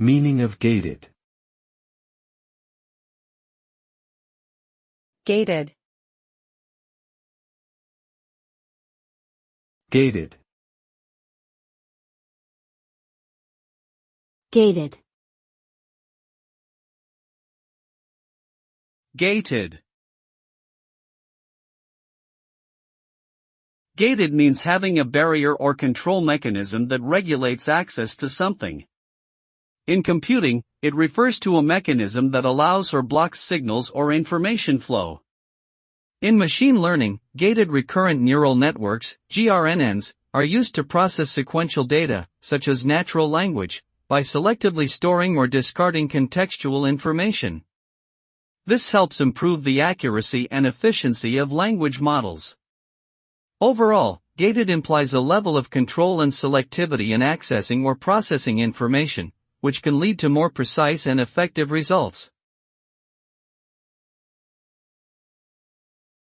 Meaning of gated. Gated. Gated. Gated. Gated. Gated means having a barrier or control mechanism that regulates access to something. In computing, it refers to a mechanism that allows or blocks signals or information flow. In machine learning, gated recurrent neural networks, GRNNs, are used to process sequential data, such as natural language, by selectively storing or discarding contextual information. This helps improve the accuracy and efficiency of language models. Overall, gated implies a level of control and selectivity in accessing or processing information, which can lead to more precise and effective results.